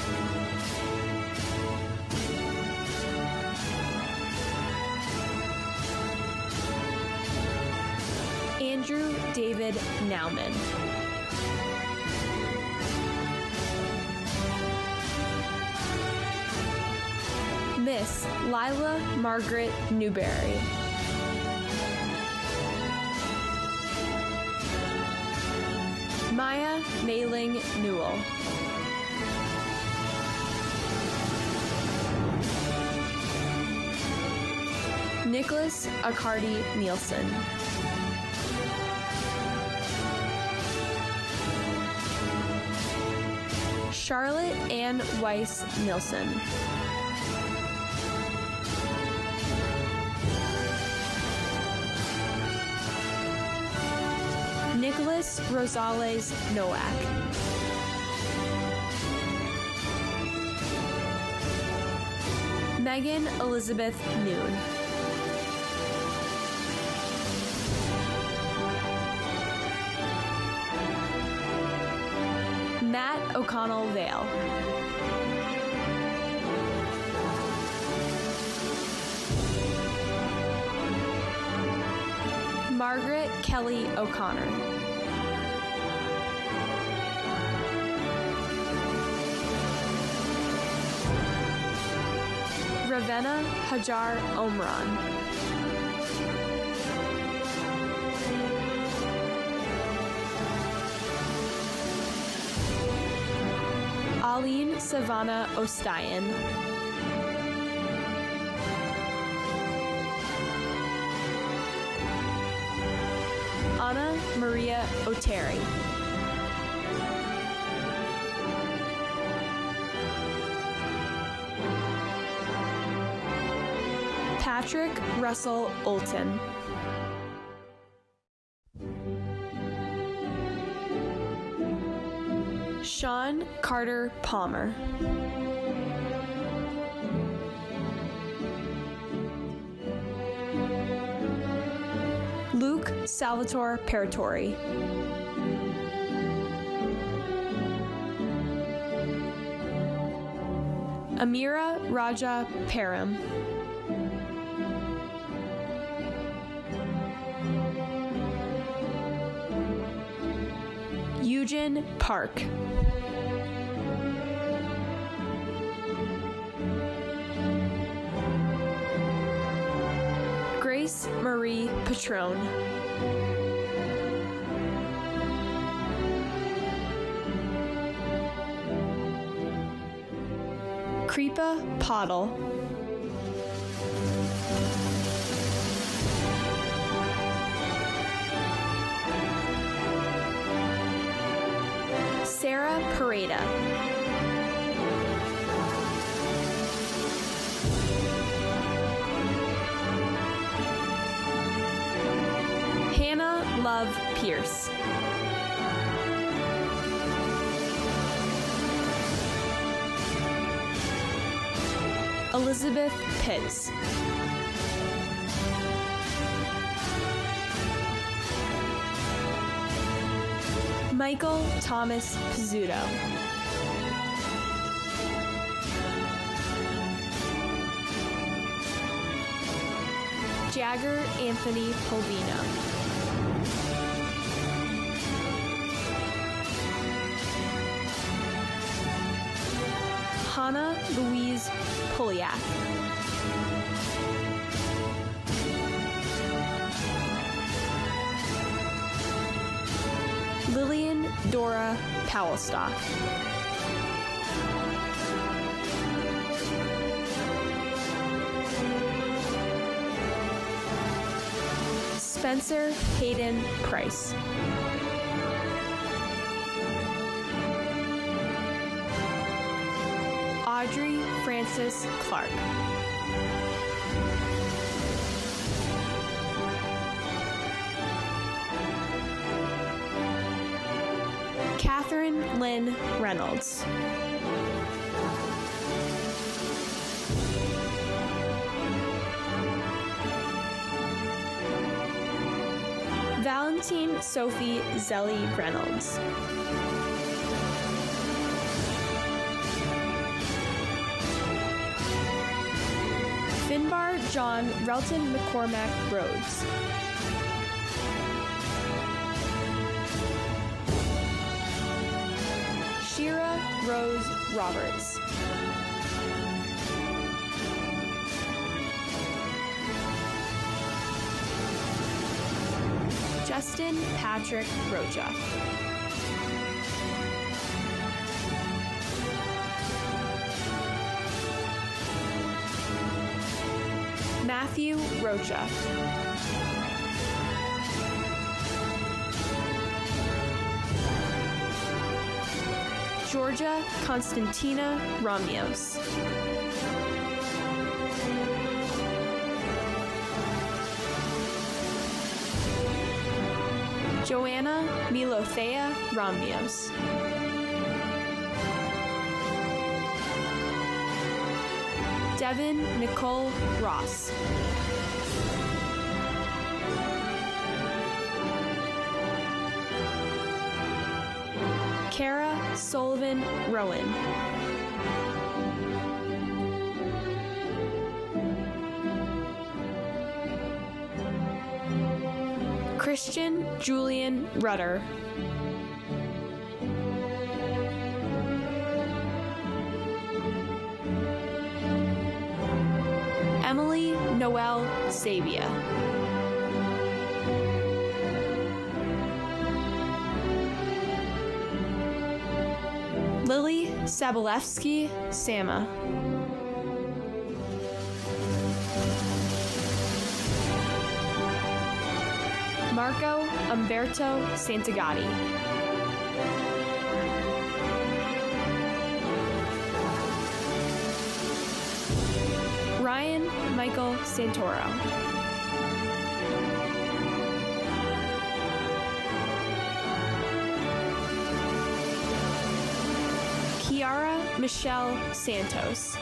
Andrew David Nauman. Miss Lila Margaret Newberry. Maya Mailing Newell. Nicholas Accardi Nielsen. Charlotte Ann Weiss Nilsson. Nicholas Rosales Nowak. Megan Elizabeth Noon. Matt O'Connell Vale. Margaret Kelly O'Connor. Ravenna Hajar Omran. Aline Savannah Ostayan. Anna Maria Oteri. Patrick Russell Olton. Sean Carter Palmer. Luke Salvatore Paratori. Amira Raja Param. Eugen Park. Grace Marie Patron. Kripa Pottle. Sarah Pareda. Hannah Love Pierce. Elizabeth Pitts. Michael Thomas Pizzuto. Jagger Anthony Polvino. Hannah Louise Poliak. Lillian Dora Powellstock. Spencer Hayden Price. Audrey Frances Clark. Catherine Lynn Reynolds. Valentine Sophie Zelly Reynolds. Finbar John Relton McCormack Rhodes. Shira Rose Roberts. Justin Patrick Rocha. Matthew Rocha. Georgia Constantina Ramios. Joanna Milothea Ramios. Devin Nicole Ross. Kara Sullivan Rowan. Christian Julian Rudder. Emily Noel Sabia. Lily Sabalevsky Sama. Marco Umberto Santagati. Ryan Michael Santoro. Kiara Michelle Santos.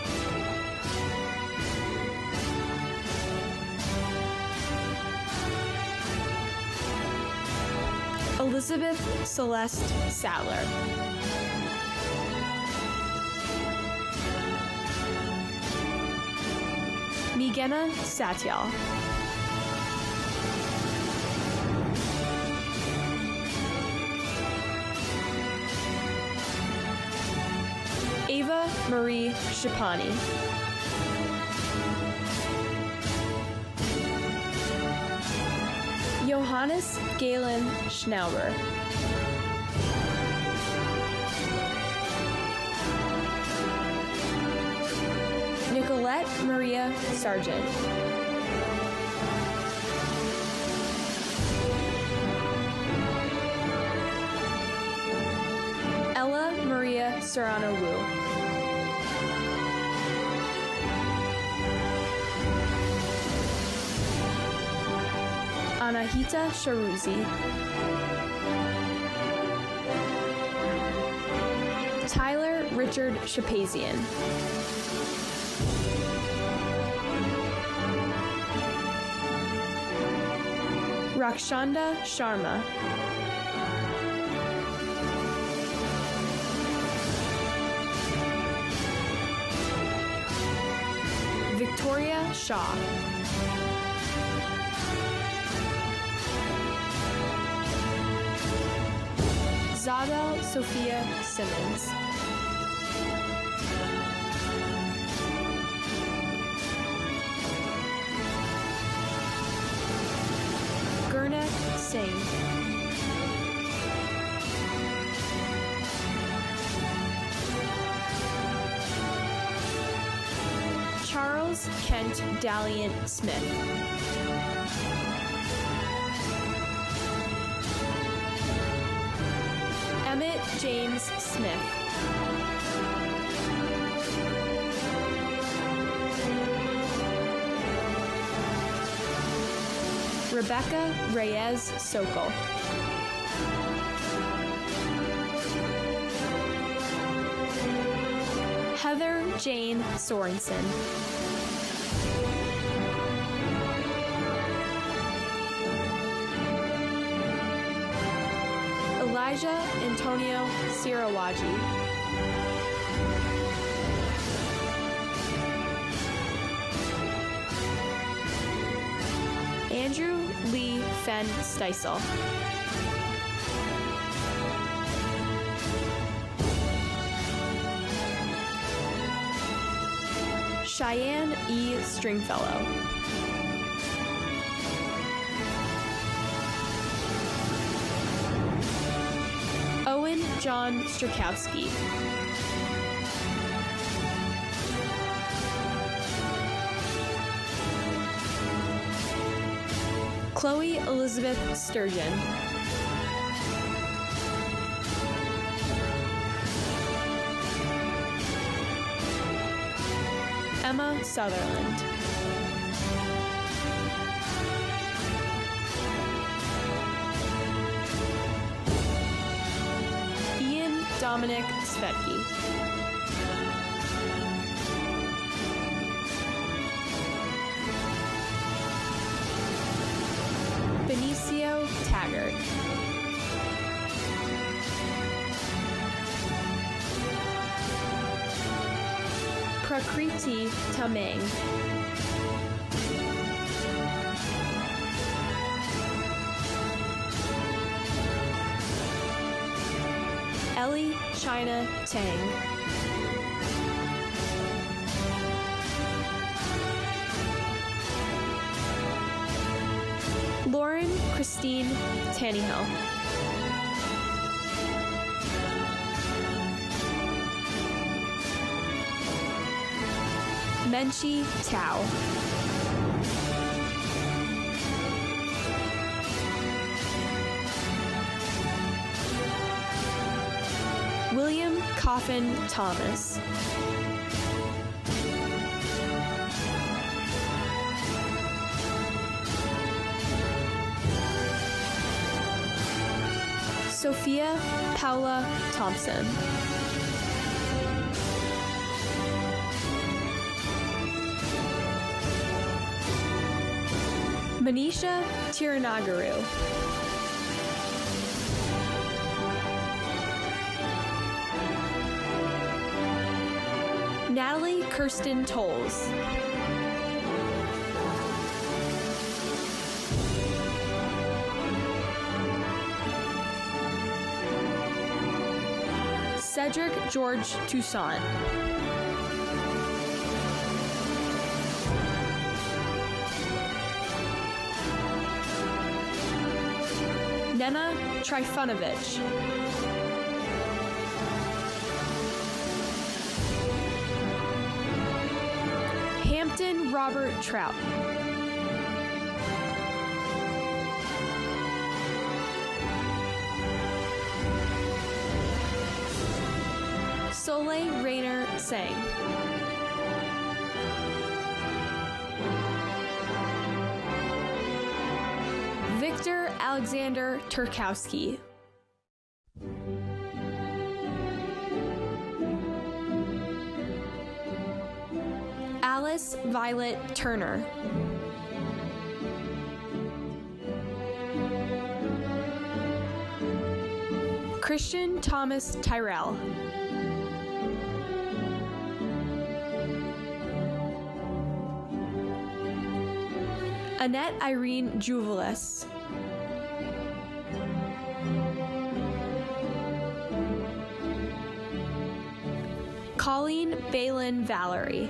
Elizabeth Celeste Sattler. Migena Satyal. Ava Marie Shapani. Johannes Galen Schnauber. Nicolette Maria Sargent. Ella Maria Serrano Wu. Anahita Sharuzi. Tyler Richard Shapazian. Rakshanda Sharma. Victoria Shaw. Isabel Sophia Simmons. Gurnak Singh. Charles Kent Dalliant Smith. Emmett James Smith. Rebecca Reyes Sokol. Heather Jane Sorensen. Elijah Antonio Sirawaji. Andrew Lee Fenn Steisel. Cheyenne E. Stringfellow. Owen John Strakowski. Chloe Elizabeth Sturgeon. Emma Sutherland. Ian Dominic Svetke. Benicio Taggart. Prakriti Tamang. Ellie China Tang. Lauren Christine Tannehill. Menchie Tao. William Coffin Thomas. Sophia Paula Thompson. Manisha Tiranagaru. Natalie Kirsten Tolles. Cedric George Toussaint. Nena Trifunovich. Hampton Robert Trout. Soleil Rayner Sang. Victor Alexander Turkowski. Alice Violet Turner. Christian Thomas Tyrell. Annette Irene Juvelis. Colleen Balin Valerie.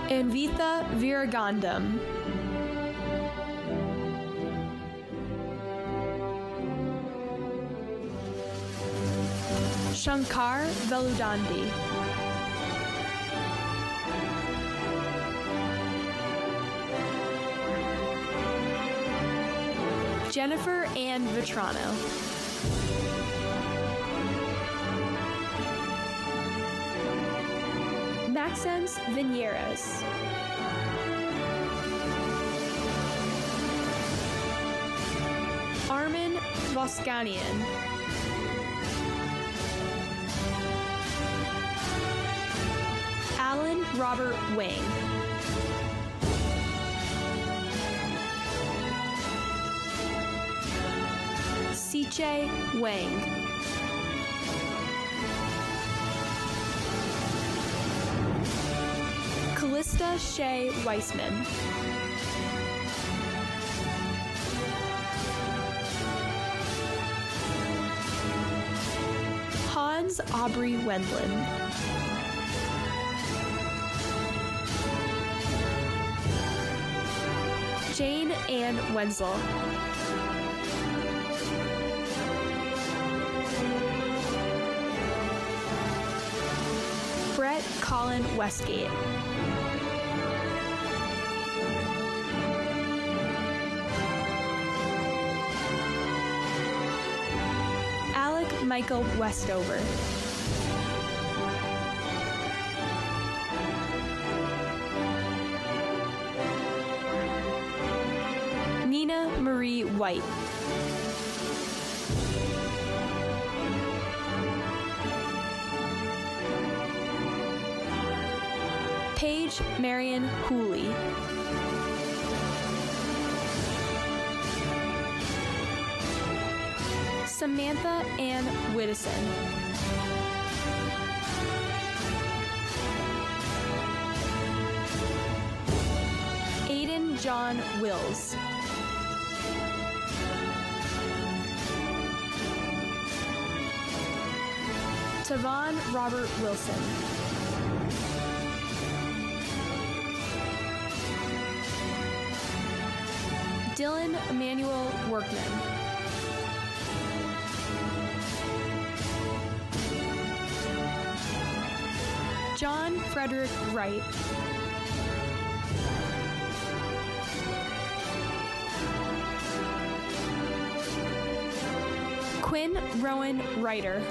Anvitha Viragandam. Shankar Veludandi. Jennifer Ann Vitrano. Maxence Vinieres. Armin Voskanian. Alan Robert Wang. Siche Wang. Callista Shea Weissman. Hans Aubrey Wendland. Jane Ann Wenzel. Brett Colin Westgate. Alec Michael Westover. Nina Marie White. Paige Marion Hooley. Samantha Ann Widdison. Aiden John Wills. Tavon Robert Wilson. Dylan Emmanuel Workman. John Frederick Wright. Quinn Rowan Ryder.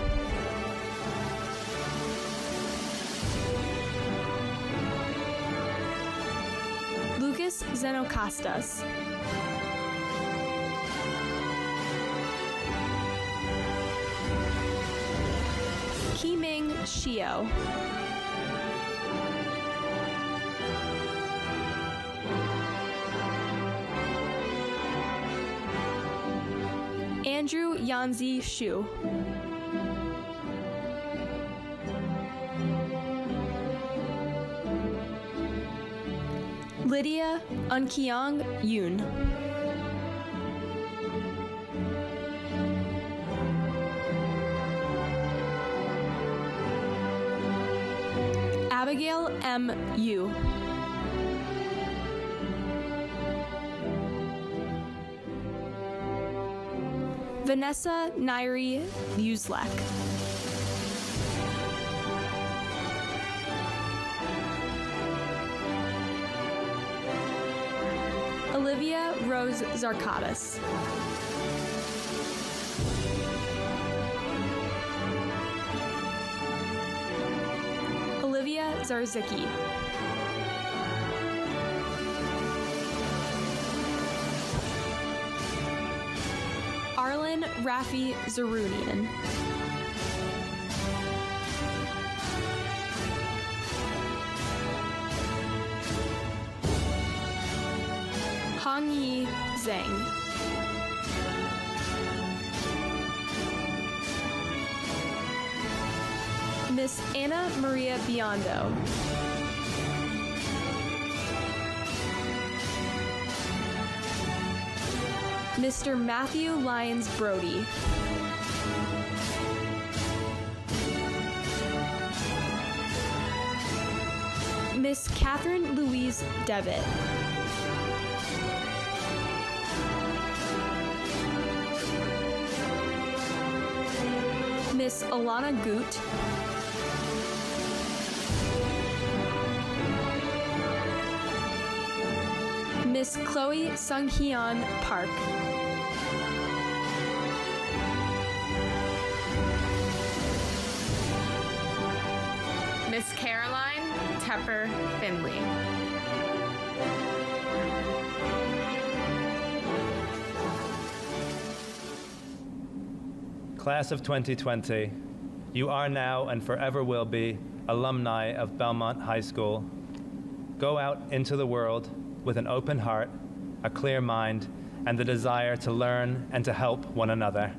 Lucas Zenocastas. Ki-Ming Shio. Andrew Yanzi Shu. Lydia Unkyong Yoon. Abigail M. Yu. Vanessa Nairi Buslek. Olivia Rose Zarkatis. Olivia Zarzicki. Arlen Rafi Zarunian. Hongyi Zhang. Miss Anna Maria Biondo. Mr. Matthew Lyons Brody. Miss Catherine Louise Devitt. Miss Alana Goot. Miss Chloe Sung-Hyun Park. Miss Caroline Tepper Finley. Class of 2020, you are now and forever will be alumni of Belmont High School. Go out into the world with an open heart, a clear mind, and the desire to learn and to help one another.